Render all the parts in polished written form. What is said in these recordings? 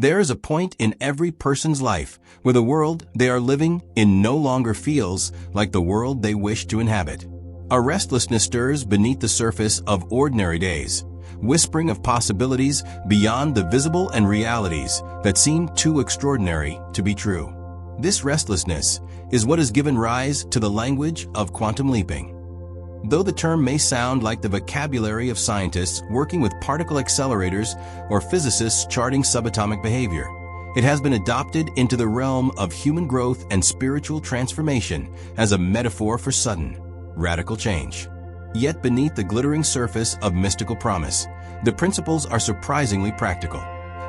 There is a point in every person's life where the world they are living in no longer feels like the world they wish to inhabit. A restlessness stirs beneath the surface of ordinary days, whispering of possibilities beyond the visible and realities that seem too extraordinary to be true. This restlessness is what has given rise to the language of quantum leaping. Though the term may sound like the vocabulary of scientists working with particle accelerators or physicists charting subatomic behavior, it has been adopted into the realm of human growth and spiritual transformation as a metaphor for sudden, radical change. Yet beneath the glittering surface of mystical promise, the principles are surprisingly practical.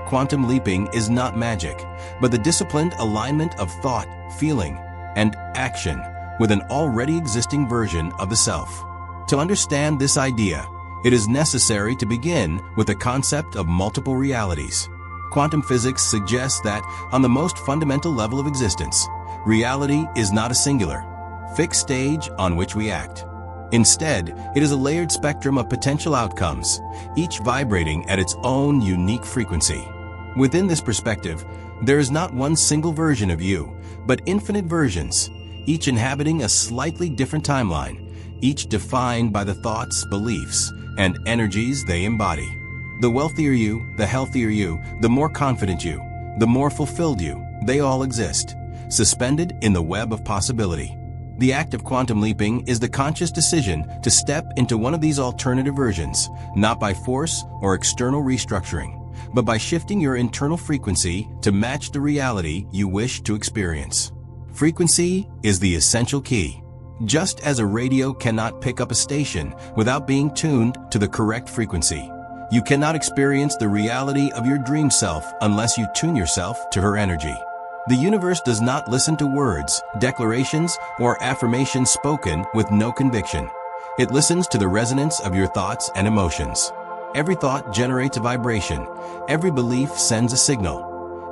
Quantum leaping is not magic, but the disciplined alignment of thought, feeling, and action with an already existing version of the self. To understand this idea, it is necessary to begin with the concept of multiple realities. Quantum physics suggests that, on the most fundamental level of existence, reality is not a singular, fixed stage on which we act. Instead, it is a layered spectrum of potential outcomes, each vibrating at its own unique frequency. Within this perspective, there is not one single version of you, but infinite versions, each inhabiting a slightly different timeline, each defined by the thoughts, beliefs, and energies they embody. The wealthier you, the healthier you, the more confident you, the more fulfilled you, they all exist, suspended in the web of possibility. The act of quantum leaping is the conscious decision to step into one of these alternative versions, not by force or external restructuring, but by shifting your internal frequency to match the reality you wish to experience. Frequency is the essential key. Just as a radio cannot pick up a station without being tuned to the correct frequency, you cannot experience the reality of your dream self unless you tune yourself to her energy. The universe does not listen to words, declarations, or affirmations spoken with no conviction. It listens to the resonance of your thoughts and emotions. Every thought generates a vibration. Every belief sends a signal.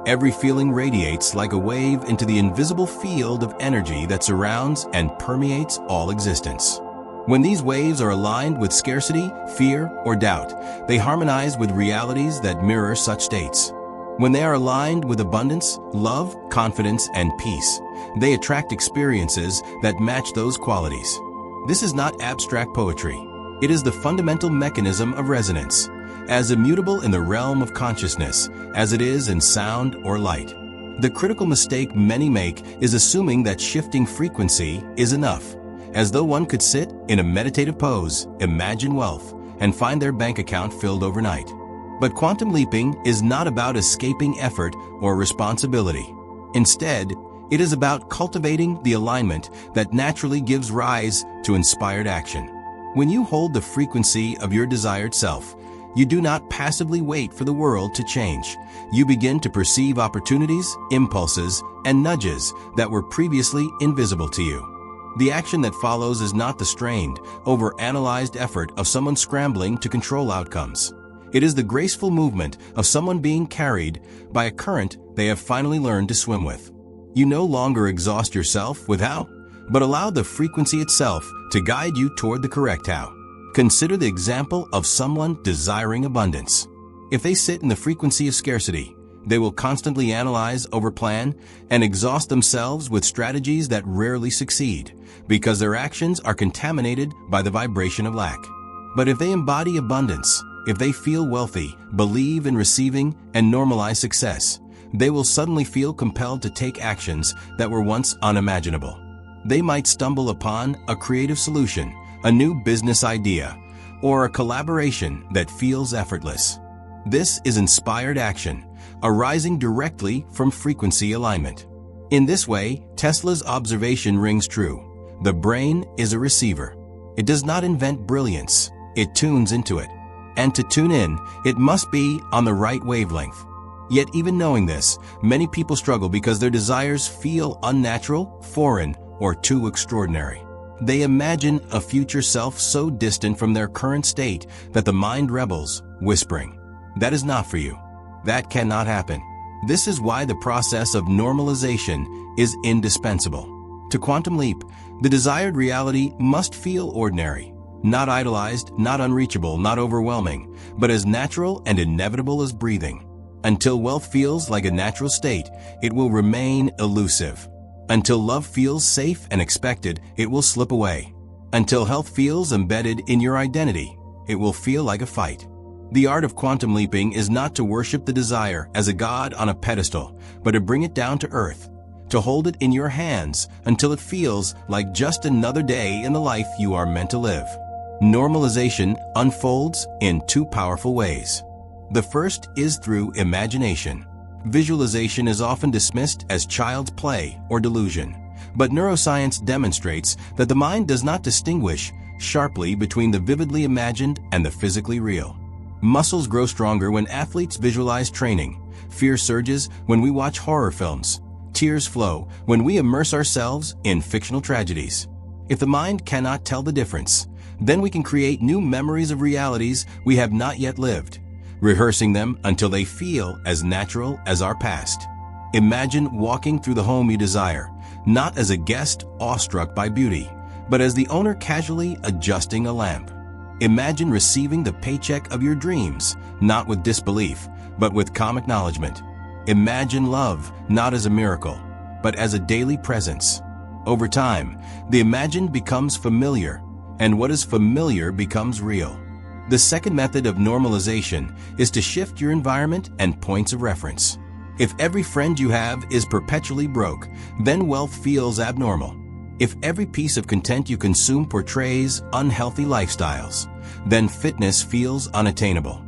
Every feeling radiates like a wave into the invisible field of energy that surrounds and permeates all existence. When these waves are aligned with scarcity, fear, or doubt, they harmonize with realities that mirror such states. When they are aligned with abundance, love, confidence, and peace, they attract experiences that match those qualities. This is not abstract poetry. It is the fundamental mechanism of resonance, as immutable in the realm of consciousness as it is in sound or light. The critical mistake many make is assuming that shifting frequency is enough, as though one could sit in a meditative pose, imagine wealth, and find their bank account filled overnight. But quantum leaping is not about escaping effort or responsibility. Instead, it is about cultivating the alignment that naturally gives rise to inspired action. When you hold the frequency of your desired self, you do not passively wait for the world to change. You begin to perceive opportunities, impulses, and nudges that were previously invisible to you. The action that follows is not the strained, over-analyzed effort of someone scrambling to control outcomes. It is the graceful movement of someone being carried by a current they have finally learned to swim with. You no longer exhaust yourself with how, but allow the frequency itself to guide you toward the correct how. Consider the example of someone desiring abundance. If they sit in the frequency of scarcity, they will constantly analyze, overplan, and exhaust themselves with strategies that rarely succeed, because their actions are contaminated by the vibration of lack. But if they embody abundance, if they feel wealthy, believe in receiving, and normalize success, they will suddenly feel compelled to take actions that were once unimaginable. They might stumble upon a creative solution, a new business idea, or a collaboration that feels effortless. This is inspired action, arising directly from frequency alignment. In this way, Tesla's observation rings true. The brain is a receiver. It does not invent brilliance, it tunes into it. And to tune in, it must be on the right wavelength. Yet even knowing this, many people struggle because their desires feel unnatural, foreign, or too extraordinary. They imagine a future self so distant from their current state that the mind rebels, whispering, "That is not for you. That cannot happen." This is why the process of normalization is indispensable. To quantum leap, the desired reality must feel ordinary, not idolized, not unreachable, not overwhelming, but as natural and inevitable as breathing. Until wealth feels like a natural state, it will remain elusive. Until love feels safe and expected, it will slip away. Until health feels embedded in your identity, it will feel like a fight. The art of quantum leaping is not to worship the desire as a god on a pedestal, but to bring it down to earth, to hold it in your hands until it feels like just another day in the life you are meant to live. Normalization unfolds in two powerful ways. The first is through imagination. Visualization is often dismissed as child's play or delusion, but neuroscience demonstrates that the mind does not distinguish sharply between the vividly imagined and the physically real. Muscles grow stronger when athletes visualize training. Fear surges when we watch horror films. Tears flow when we immerse ourselves in fictional tragedies. If the mind cannot tell the difference, then we can create new memories of realities we have not yet lived, rehearsing them until they feel as natural as our past. Imagine walking through the home you desire, not as a guest awestruck by beauty, but as the owner casually adjusting a lamp. Imagine receiving the paycheck of your dreams, not with disbelief, but with calm acknowledgement. Imagine love, not as a miracle, but as a daily presence. Over time, the imagined becomes familiar, and what is familiar becomes real. The second method of normalization is to shift your environment and points of reference. If every friend you have is perpetually broke, then wealth feels abnormal. If every piece of content you consume portrays unhealthy lifestyles, then fitness feels unattainable.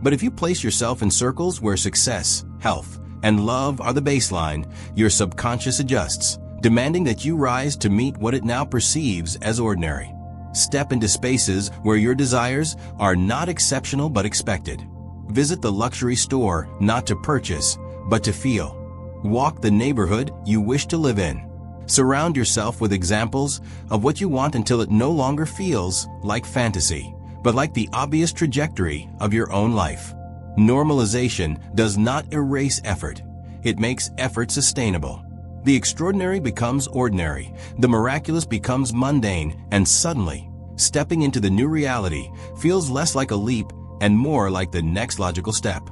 But if you place yourself in circles where success, health, and love are the baseline, your subconscious adjusts, demanding that you rise to meet what it now perceives as ordinary. Step into spaces where your desires are not exceptional but expected. Visit the luxury store not to purchase, but to feel. Walk the neighborhood you wish to live in. Surround yourself with examples of what you want until it no longer feels like fantasy, but like the obvious trajectory of your own life. Normalization does not erase effort. It makes effort sustainable. The extraordinary becomes ordinary, the miraculous becomes mundane, and suddenly, stepping into the new reality feels less like a leap and more like the next logical step.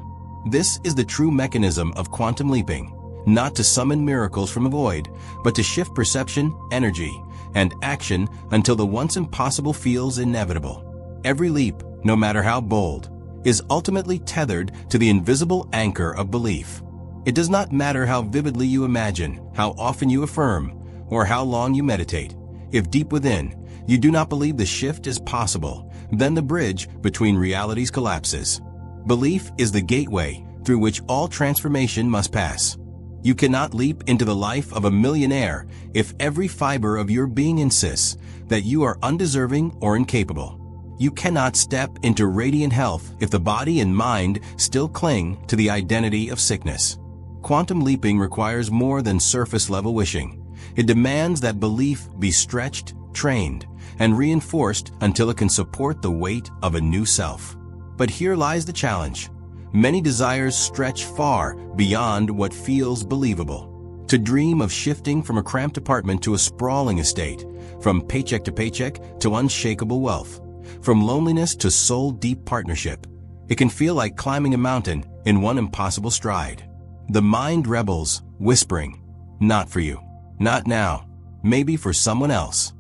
This is the true mechanism of quantum leaping. Not to summon miracles from a void, but to shift perception, energy, and action until the once impossible feels inevitable. Every leap, no matter how bold, is ultimately tethered to the invisible anchor of belief. It does not matter how vividly you imagine, how often you affirm, or how long you meditate. If deep within, you do not believe the shift is possible, then the bridge between realities collapses. Belief is the gateway through which all transformation must pass. You cannot leap into the life of a millionaire if every fiber of your being insists that you are undeserving or incapable. You cannot step into radiant health if the body and mind still cling to the identity of sickness. Quantum leaping requires more than surface-level wishing. It demands that belief be stretched, trained, and reinforced until it can support the weight of a new self. But here lies the challenge. Many desires stretch far beyond what feels believable. To dream of shifting from a cramped apartment to a sprawling estate, from paycheck to paycheck to unshakable wealth, from loneliness to soul-deep partnership, it can feel like climbing a mountain in one impossible stride. The mind rebels, whispering, "Not for you. Not now. Maybe for someone else."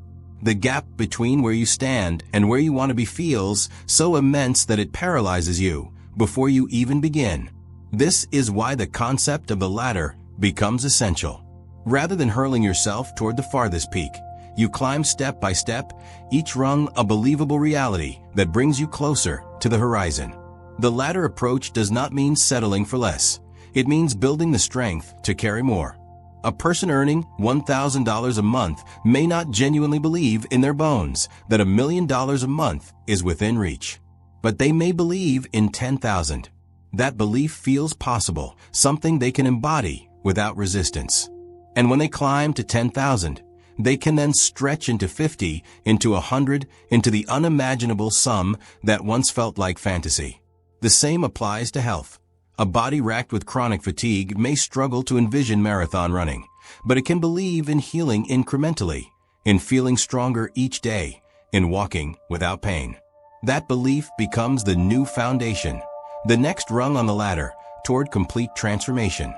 The gap between where you stand and where you want to be feels so immense that it paralyzes you before you even begin. This is why the concept of the ladder becomes essential. Rather than hurling yourself toward the farthest peak, you climb step by step, each rung a believable reality that brings you closer to the horizon. The ladder approach does not mean settling for less. It means building the strength to carry more. A person earning $1,000 a month may not genuinely believe in their bones that $1 million a month is within reach. But they may believe in 10,000. That belief feels possible, something they can embody without resistance. And when they climb to 10,000, they can then stretch into 50, into 100, into the unimaginable sum that once felt like fantasy. The same applies to health. A body racked with chronic fatigue may struggle to envision marathon running, but it can believe in healing incrementally, in feeling stronger each day, in walking without pain. That belief becomes the new foundation, the next rung on the ladder toward complete transformation.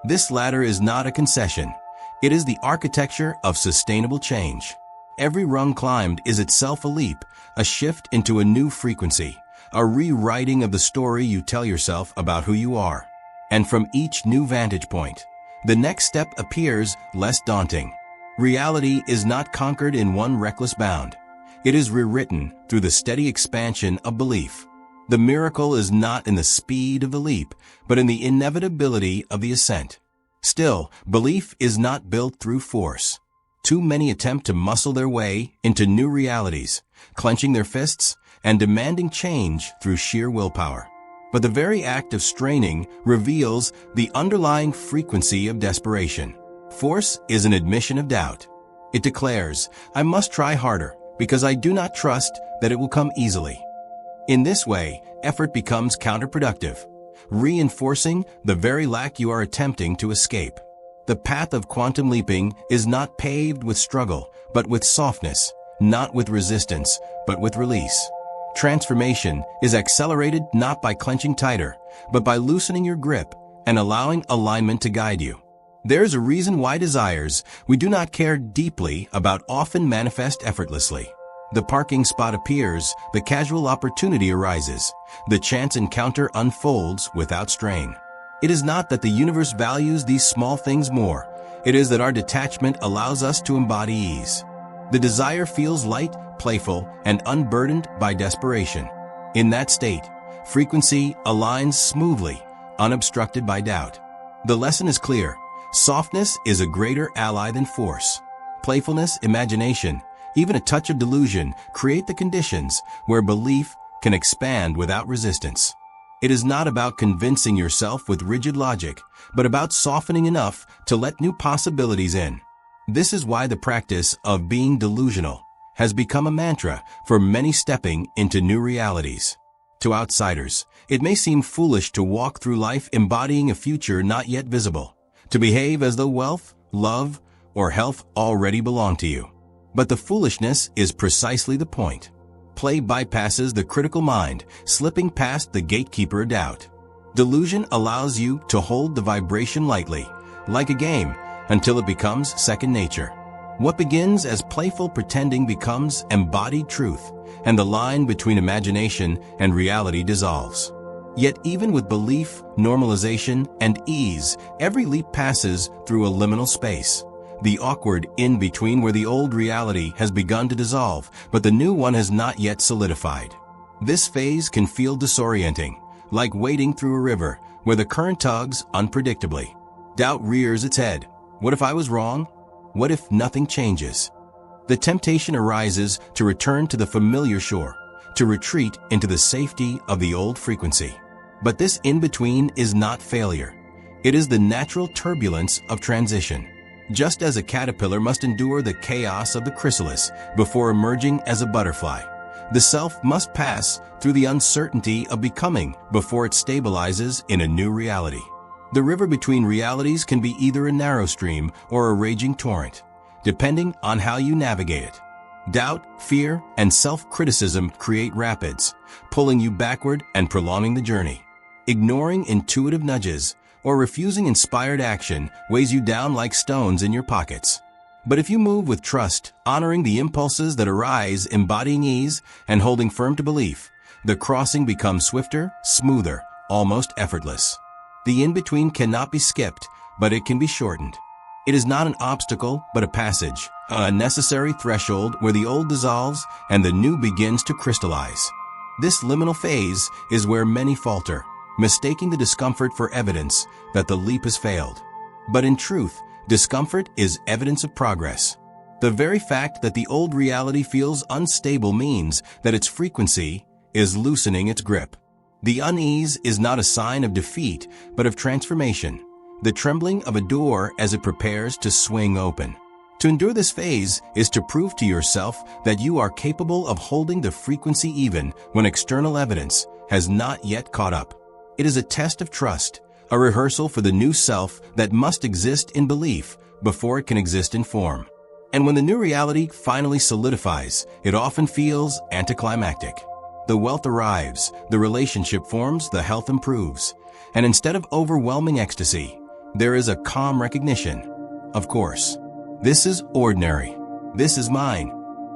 This latter is not a concession. It is the architecture of sustainable change. Every rung climbed is itself a leap, a shift into a new frequency, a rewriting of the story you tell yourself about who you are. And from each new vantage point, the next step appears less daunting. Reality is not conquered in one reckless bound. It is rewritten through the steady expansion of belief. The miracle is not in the speed of the leap, but in the inevitability of the ascent. Still, belief is not built through force. Too many attempt to muscle their way into new realities, clenching their fists and demanding change through sheer willpower. But the very act of straining reveals the underlying frequency of desperation. Force is an admission of doubt. It declares, I must try harder because I do not trust that it will come easily. In this way, effort becomes counterproductive, reinforcing the very lack you are attempting to escape. The path of quantum leaping is not paved with struggle, but with softness, not with resistance, but with release. Transformation is accelerated not by clenching tighter, but by loosening your grip and allowing alignment to guide you. There's a reason why desires we do not care deeply about often manifest effortlessly. The parking spot appears, the casual opportunity arises, the chance encounter unfolds without strain. It is not that the universe values these small things more, it is that our detachment allows us to embody ease. The desire feels light, playful, and unburdened by desperation. In that state, frequency aligns smoothly, unobstructed by doubt. The lesson is clear. Softness is a greater ally than force. Playfulness, imagination, even a touch of delusion create the conditions where belief can expand without resistance. It is not about convincing yourself with rigid logic, but about softening enough to let new possibilities in. This is why the practice of being delusional has become a mantra for many stepping into new realities. To outsiders, it may seem foolish to walk through life embodying a future not yet visible, to behave as though wealth, love, or health already belong to you. But the foolishness is precisely the point. Play bypasses the critical mind, slipping past the gatekeeper of doubt. Delusion allows you to hold the vibration lightly, like a game, until it becomes second nature. What begins as playful pretending becomes embodied truth, and the line between imagination and reality dissolves. Yet even with belief, normalization, and ease, every leap passes through a liminal space. The awkward in-between where the old reality has begun to dissolve, but the new one has not yet solidified. This phase can feel disorienting, like wading through a river where the current tugs unpredictably. Doubt rears its head. What if I was wrong? What if nothing changes? The temptation arises to return to the familiar shore, to retreat into the safety of the old frequency. But this in-between is not failure. It is the natural turbulence of transition. Just as a caterpillar must endure the chaos of the chrysalis before emerging as a butterfly, the self must pass through the uncertainty of becoming before it stabilizes in a new reality. The river between realities can be either a narrow stream or a raging torrent, depending on how you navigate it. Doubt, fear, and self-criticism create rapids, pulling you backward and prolonging the journey. Ignoring intuitive nudges or refusing inspired action weighs you down like stones in your pockets. But if you move with trust, honoring the impulses that arise, embodying ease, and holding firm to belief, the crossing becomes swifter, smoother, almost effortless. The in-between cannot be skipped, but it can be shortened. It is not an obstacle, but a passage, a necessary threshold where the old dissolves and the new begins to crystallize. This liminal phase is where many falter, mistaking the discomfort for evidence that the leap has failed. But in truth, discomfort is evidence of progress. The very fact that the old reality feels unstable means that its frequency is loosening its grip. The unease is not a sign of defeat, but of transformation, the trembling of a door as it prepares to swing open. To endure this phase is to prove to yourself that you are capable of holding the frequency even when external evidence has not yet caught up. It is a test of trust, a rehearsal for the new self that must exist in belief before it can exist in form. And when the new reality finally solidifies, it often feels anticlimactic. The wealth arrives, the relationship forms, the health improves, and instead of overwhelming ecstasy, there is a calm recognition. Of course, this is ordinary. This is mine.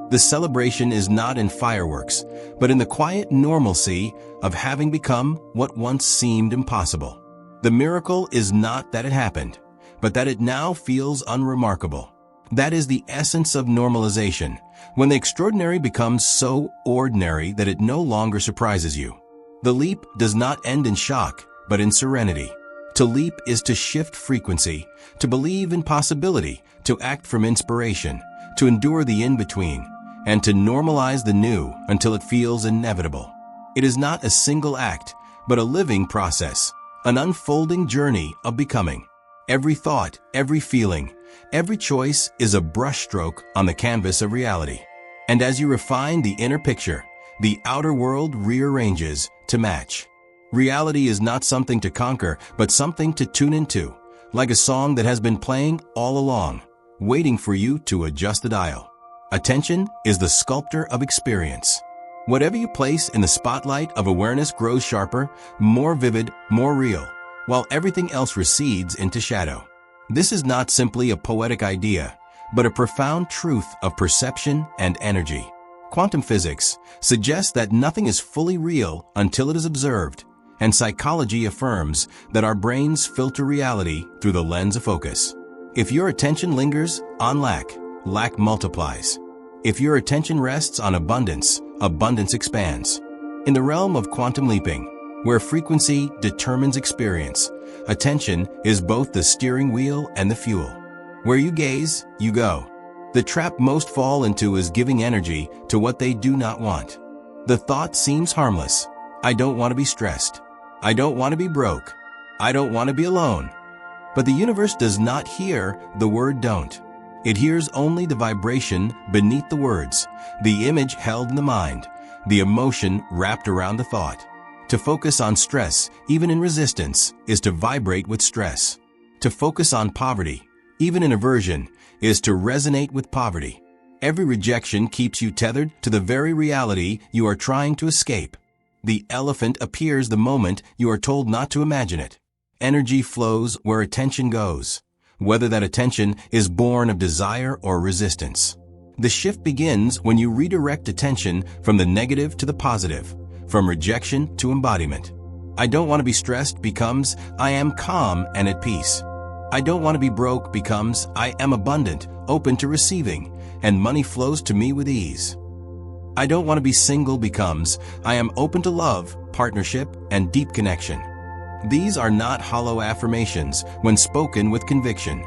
The celebration is not in fireworks, but in the quiet normalcy of having become what once seemed impossible. The miracle is not that it happened, but that it now feels unremarkable. That is the essence of normalization, when the extraordinary becomes so ordinary that it no longer surprises you. The leap does not end in shock, but in serenity. To leap is to shift frequency, to believe in possibility, to act from inspiration, to endure the in-between, and to normalize the new until it feels inevitable. It is not a single act, but a living process, an unfolding journey of becoming. Every thought, every feeling, every choice is a brushstroke on the canvas of reality. And as you refine the inner picture, the outer world rearranges to match. Reality is not something to conquer, but something to tune into, like a song that has been playing all along, waiting for you to adjust the dial. Attention is the sculptor of experience. Whatever you place in the spotlight of awareness grows sharper, more vivid, more real, while everything else recedes into shadow. This is not simply a poetic idea, but a profound truth of perception and energy. Quantum physics suggests that nothing is fully real until it is observed, and psychology affirms that our brains filter reality through the lens of focus. If your attention lingers on lack, lack multiplies. If your attention rests on abundance, abundance expands. In the realm of quantum leaping, where frequency determines experience, attention is both the steering wheel and the fuel. Where you gaze, you go. The trap most fall into is giving energy to what they do not want. The thought seems harmless. I don't want to be stressed. I don't want to be broke. I don't want to be alone. But the universe does not hear the word don't. It hears only the vibration beneath the words, the image held in the mind, the emotion wrapped around the thought. To focus on stress, even in resistance, is to vibrate with stress. To focus on poverty, even in aversion, is to resonate with poverty. Every rejection keeps you tethered to the very reality you are trying to escape. The elephant appears the moment you are told not to imagine it. Energy flows where attention goes, whether that attention is born of desire or resistance. The shift begins when you redirect attention from the negative to the positive, from rejection to embodiment. I don't want to be stressed becomes I am calm and at peace. I don't want to be broke becomes I am abundant, open to receiving, and money flows to me with ease. I don't want to be single becomes I am open to love, partnership, and deep connection. These are not hollow affirmations when spoken with conviction.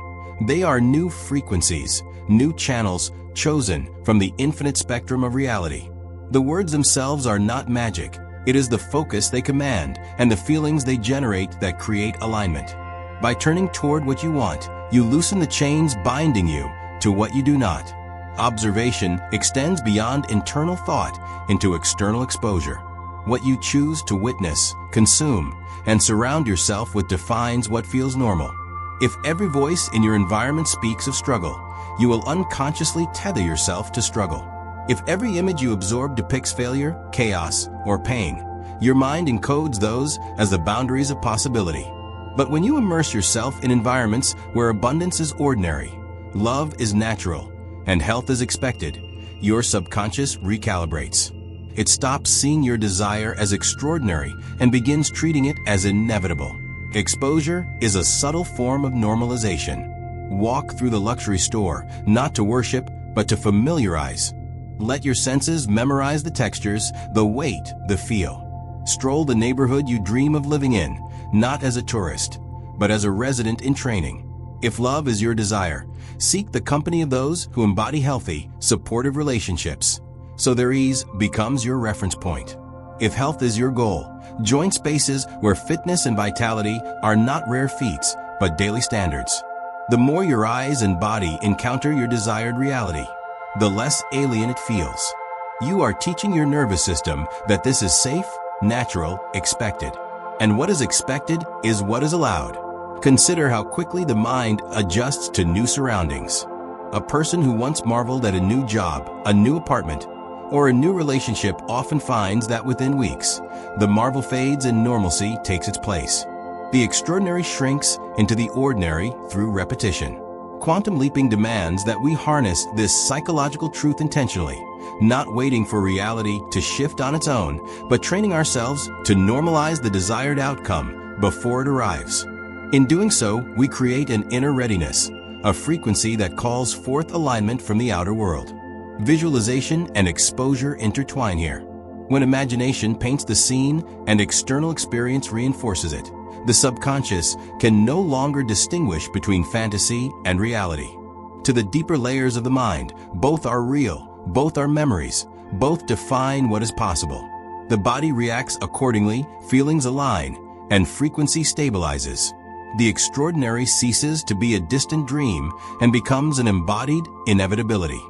They are new frequencies, new channels chosen from the infinite spectrum of reality. The words themselves are not magic. It is the focus they command and the feelings they generate that create alignment. By turning toward what you want, you loosen the chains binding you to what you do not. Observation extends beyond internal thought into external exposure. What you choose to witness, consume, and surround yourself with defines what feels normal. If every voice in your environment speaks of struggle, you will unconsciously tether yourself to struggle. If every image you absorb depicts failure, chaos, or pain, your mind encodes those as the boundaries of possibility. But when you immerse yourself in environments where abundance is ordinary, love is natural, and health is expected, your subconscious recalibrates. It stops seeing your desire as extraordinary and begins treating it as inevitable. Exposure is a subtle form of normalization. Walk through the luxury store, not to worship, but to familiarize. Let your senses memorize the textures, the weight, the feel. Stroll the neighborhood you dream of living in, not as a tourist, but as a resident in training. If love is your desire, seek the company of those who embody healthy, supportive relationships, so their ease becomes your reference point. If health is your goal, join spaces where fitness and vitality are not rare feats, but daily standards. The more your eyes and body encounter your desired reality, the less alien it feels. You are teaching your nervous system that this is safe, natural, expected. And what is expected is what is allowed. Consider how quickly the mind adjusts to new surroundings. A person who once marveled at a new job, a new apartment, or a new relationship often finds that within weeks, the marvel fades and normalcy takes its place. The extraordinary shrinks into the ordinary through repetition. Quantum leaping demands that we harness this psychological truth intentionally, not waiting for reality to shift on its own, but training ourselves to normalize the desired outcome before it arrives. In doing so, we create an inner readiness, a frequency that calls forth alignment from the outer world. Visualization and exposure intertwine here. When imagination paints the scene and external experience reinforces it, the subconscious can no longer distinguish between fantasy and reality. To the deeper layers of the mind, both are real, both are memories, both define what is possible. The body reacts accordingly, feelings align, and frequency stabilizes. The extraordinary ceases to be a distant dream and becomes an embodied inevitability.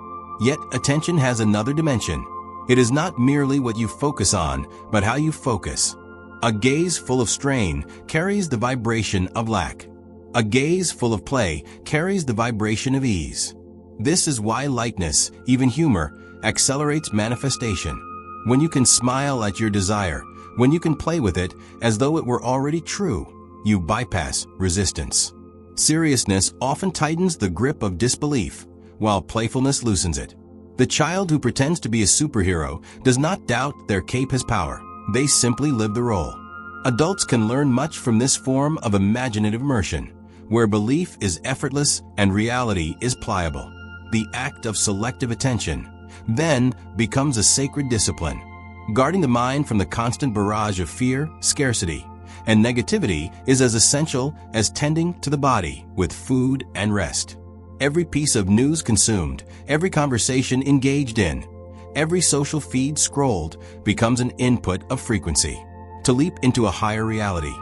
Yet attention has another dimension. It is not merely what you focus on, but how you focus. A gaze full of strain carries the vibration of lack. A gaze full of play carries the vibration of ease. This is why lightness, even humor, accelerates manifestation. When you can smile at your desire, when you can play with it as though it were already true, you bypass resistance. Seriousness often tightens the grip of disbelief, while playfulness loosens it. The child who pretends to be a superhero does not doubt their cape has power. They simply live the role. Adults can learn much from this form of imaginative immersion, where belief is effortless and reality is pliable. The act of selective attention, then, becomes a sacred discipline. Guarding the mind from the constant barrage of fear, scarcity, and negativity is as essential as tending to the body with food and rest. Every piece of news consumed, every conversation engaged in, every social feed scrolled becomes an input of frequency. To leap into a higher reality,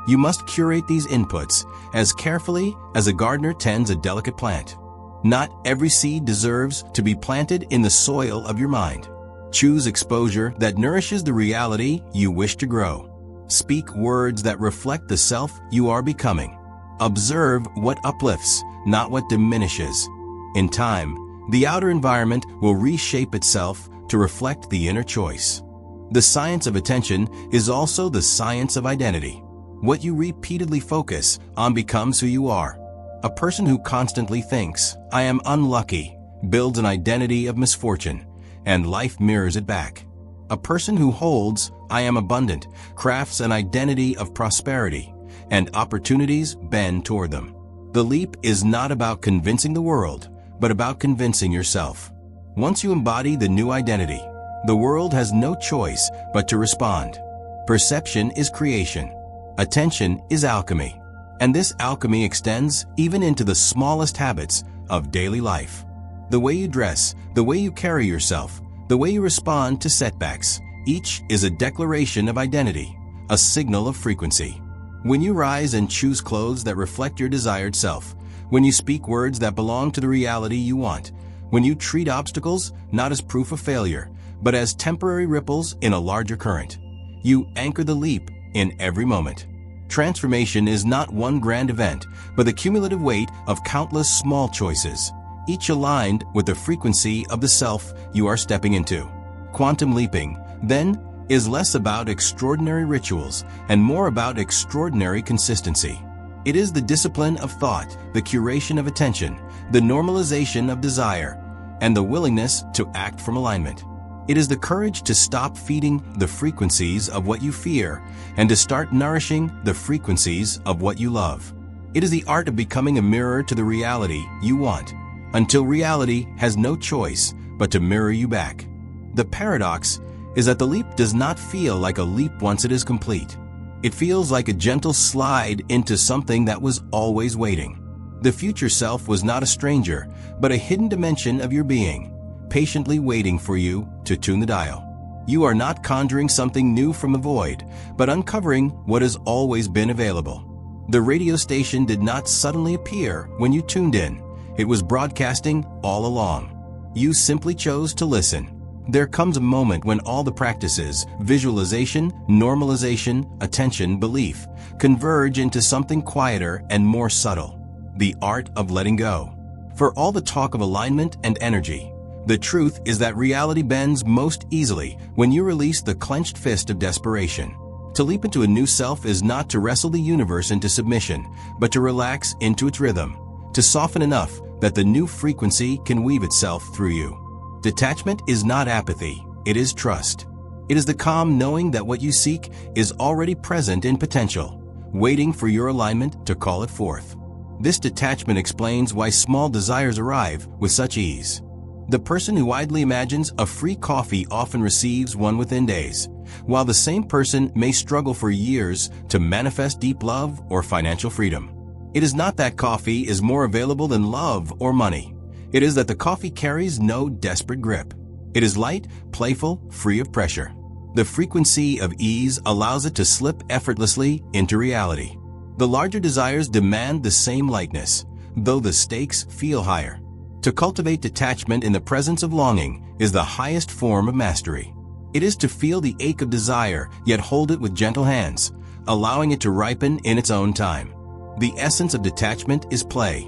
you must curate these inputs as carefully as a gardener tends a delicate plant. Not every seed deserves to be planted in the soil of your mind. Choose exposure that nourishes the reality you wish to grow. Speak words that reflect the self you are becoming. Observe what uplifts, not what diminishes. In time, the outer environment will reshape itself to reflect the inner choice. The science of attention is also the science of identity. What you repeatedly focus on becomes who you are. A person who constantly thinks, "I am unlucky," builds an identity of misfortune, and life mirrors it back. A person who holds, "I am abundant," crafts an identity of prosperity, and opportunities bend toward them. The leap is not about convincing the world, but about convincing yourself. Once you embody the new identity, the world has no choice but to respond. Perception is creation. Attention is alchemy. And this alchemy extends even into the smallest habits of daily life. The way you dress, the way you carry yourself, the way you respond to setbacks, each is a declaration of identity, a signal of frequency. When you rise and choose clothes that reflect your desired self, when you speak words that belong to the reality you want, when you treat obstacles not as proof of failure, but as temporary ripples in a larger current, you anchor the leap in every moment. Transformation is not one grand event, but the cumulative weight of countless small choices, each aligned with the frequency of the self you are stepping into. Quantum leaping, then, is less about extraordinary rituals and more about extraordinary consistency. It is the discipline of thought, the curation of attention, the normalization of desire, and the willingness to act from alignment. It is the courage to stop feeding the frequencies of what you fear and to start nourishing the frequencies of what you love. It is the art of becoming a mirror to the reality you want, until reality has no choice but to mirror you back. The paradox is that the leap does not feel like a leap once it is complete. It feels like a gentle slide into something that was always waiting. The future self was not a stranger, but a hidden dimension of your being, patiently waiting for you to tune the dial. You are not conjuring something new from the void, but uncovering what has always been available. The radio station did not suddenly appear when you tuned in. It was broadcasting all along. You simply chose to listen. There comes a moment when all the practices, visualization, normalization, attention, belief, converge into something quieter and more subtle, the art of letting go. For all the talk of alignment and energy, the truth is that reality bends most easily when you release the clenched fist of desperation. To leap into a new self is not to wrestle the universe into submission, but to relax into its rhythm, to soften enough that the new frequency can weave itself through you. Detachment is not apathy, it is trust. It is the calm knowing that what you seek is already present in potential, waiting for your alignment to call it forth. This detachment explains why small desires arrive with such ease. The person who idly imagines a free coffee often receives one within days, while the same person may struggle for years to manifest deep love or financial freedom. It is not that coffee is more available than love or money. It is that the coffee carries no desperate grip. It is light, playful, free of pressure. The frequency of ease allows it to slip effortlessly into reality. The larger desires demand the same lightness, though the stakes feel higher. To cultivate detachment in the presence of longing is the highest form of mastery. It is to feel the ache of desire, yet hold it with gentle hands, allowing it to ripen in its own time. The essence of detachment is play.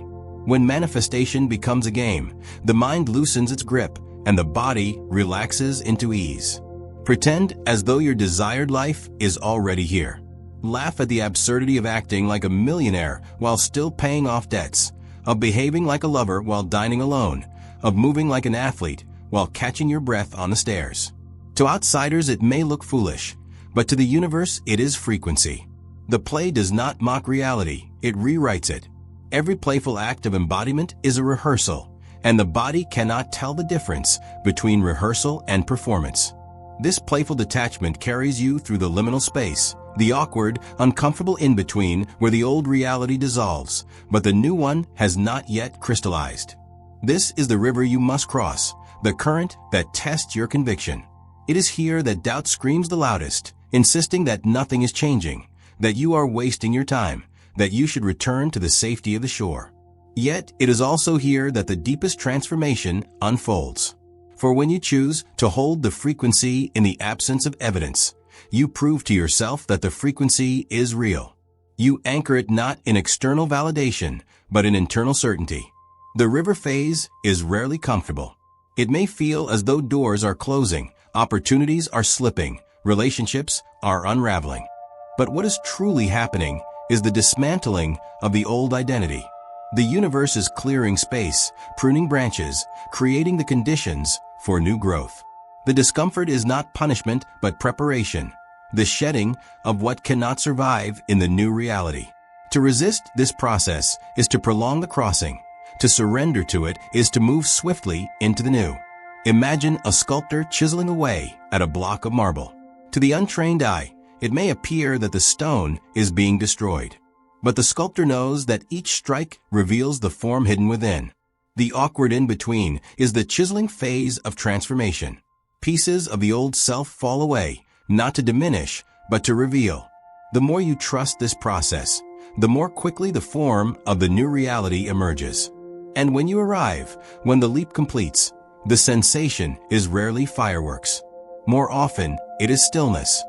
When manifestation becomes a game, the mind loosens its grip, and the body relaxes into ease. Pretend as though your desired life is already here. Laugh at the absurdity of acting like a millionaire while still paying off debts, of behaving like a lover while dining alone, of moving like an athlete while catching your breath on the stairs. To outsiders it may look foolish, but to the universe it is frequency. The play does not mock reality, it rewrites it. Every playful act of embodiment is a rehearsal, and the body cannot tell the difference between rehearsal and performance. This playful detachment carries you through the liminal space, the awkward, uncomfortable in-between where the old reality dissolves, but the new one has not yet crystallized. This is the river you must cross, the current that tests your conviction. It is here that doubt screams the loudest, insisting that nothing is changing, that you are wasting your time, that you should return to the safety of the shore. Yet it is also here that the deepest transformation unfolds. For when you choose to hold the frequency in the absence of evidence, you prove to yourself that the frequency is real. You anchor it not in external validation, but in internal certainty. The river phase is rarely comfortable. It may feel as though doors are closing, opportunities are slipping, relationships are unraveling. But what is truly happening is the dismantling of the old identity. The universe is clearing space, pruning branches, creating the conditions for new growth. The discomfort is not punishment but preparation, the shedding of what cannot survive in the new reality. To resist this process is to prolong the crossing. To surrender to it is to move swiftly into the new. Imagine a sculptor chiseling away at a block of marble. To the untrained eye, it may appear that the stone is being destroyed. But the sculptor knows that each strike reveals the form hidden within. The awkward in-between is the chiseling phase of transformation. Pieces of the old self fall away, not to diminish, but to reveal. The more you trust this process, the more quickly the form of the new reality emerges. And when you arrive, when the leap completes, the sensation is rarely fireworks. More often, it is stillness.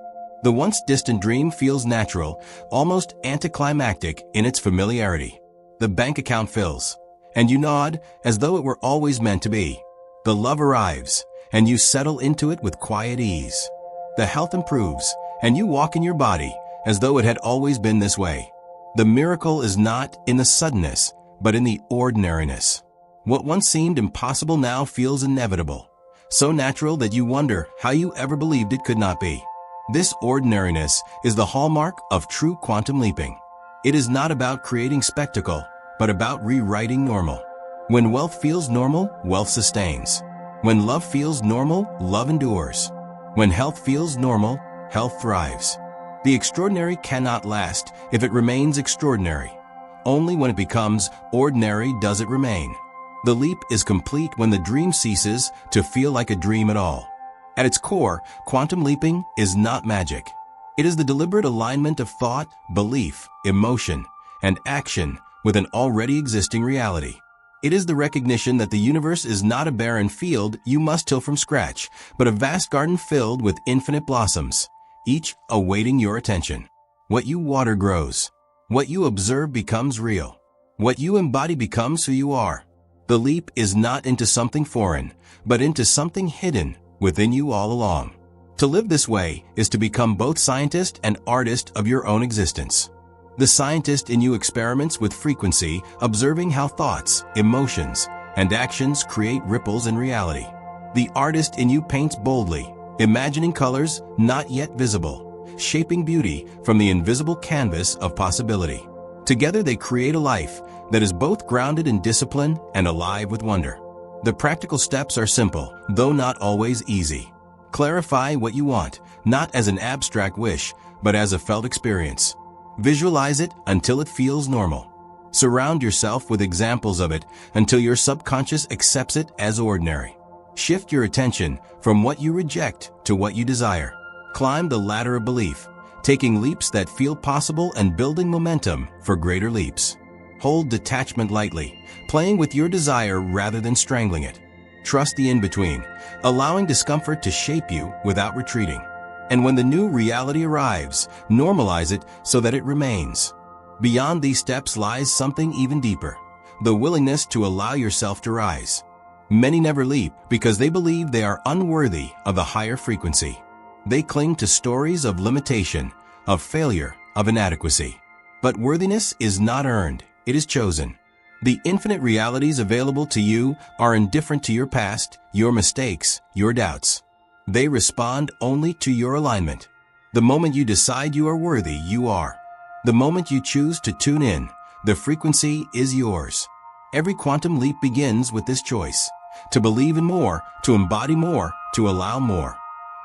The once distant dream feels natural, almost anticlimactic in its familiarity. The bank account fills, and you nod as though it were always meant to be. The love arrives, and you settle into it with quiet ease. The health improves, and you walk in your body as though it had always been this way. The miracle is not in the suddenness, but in the ordinariness. What once seemed impossible now feels inevitable, so natural that you wonder how you ever believed it could not be. This ordinariness is the hallmark of true quantum leaping. It is not about creating spectacle, but about rewriting normal. When wealth feels normal, wealth sustains. When love feels normal, love endures. When health feels normal, health thrives. The extraordinary cannot last if it remains extraordinary. Only when it becomes ordinary does it remain. The leap is complete when the dream ceases to feel like a dream at all. At its core, quantum leaping is not magic. It is the deliberate alignment of thought, belief, emotion, and action with an already existing reality. It is the recognition that the universe is not a barren field you must till from scratch, but a vast garden filled with infinite blossoms, each awaiting your attention. What you water grows. What you observe becomes real. What you embody becomes who you are. The leap is not into something foreign, but into something hidden within you all along. To live this way is to become both scientist and artist of your own existence. The scientist in you experiments with frequency, observing how thoughts, emotions, and actions create ripples in reality. The artist in you paints boldly, imagining colors not yet visible, shaping beauty from the invisible canvas of possibility. Together they create a life that is both grounded in discipline and alive with wonder. The practical steps are simple, though not always easy. Clarify what you want, not as an abstract wish, but as a felt experience. Visualize it until it feels normal. Surround yourself with examples of it until your subconscious accepts it as ordinary. Shift your attention from what you reject to what you desire. Climb the ladder of belief, taking leaps that feel possible and building momentum for greater leaps. Hold detachment lightly, playing with your desire rather than strangling it. Trust the in-between, allowing discomfort to shape you without retreating. And when the new reality arrives, normalize it so that it remains. Beyond these steps lies something even deeper, the willingness to allow yourself to rise. Many never leap because they believe they are unworthy of the higher frequency. They cling to stories of limitation, of failure, of inadequacy. But worthiness is not earned, it is chosen. The infinite realities available to you are indifferent to your past, your mistakes, your doubts. They respond only to your alignment. The moment you decide you are worthy, you are. The moment you choose to tune in, the frequency is yours. Every quantum leap begins with this choice: to believe in more, to embody more, to allow more.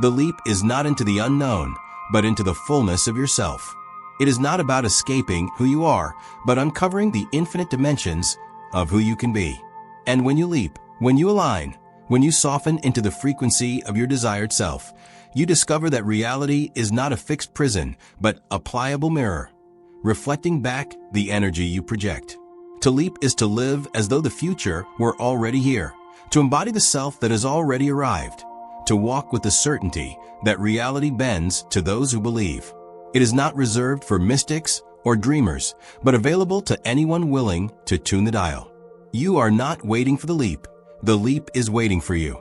The leap is not into the unknown, but into the fullness of yourself. It is not about escaping who you are, but uncovering the infinite dimensions of who you can be. And when you leap, when you align, when you soften into the frequency of your desired self, you discover that reality is not a fixed prison, but a pliable mirror, reflecting back the energy you project. To leap is to live as though the future were already here, to embody the self that has already arrived, to walk with the certainty that reality bends to those who believe. It is not reserved for mystics or dreamers, but available to anyone willing to tune the dial. You are not waiting for the leap is waiting for you.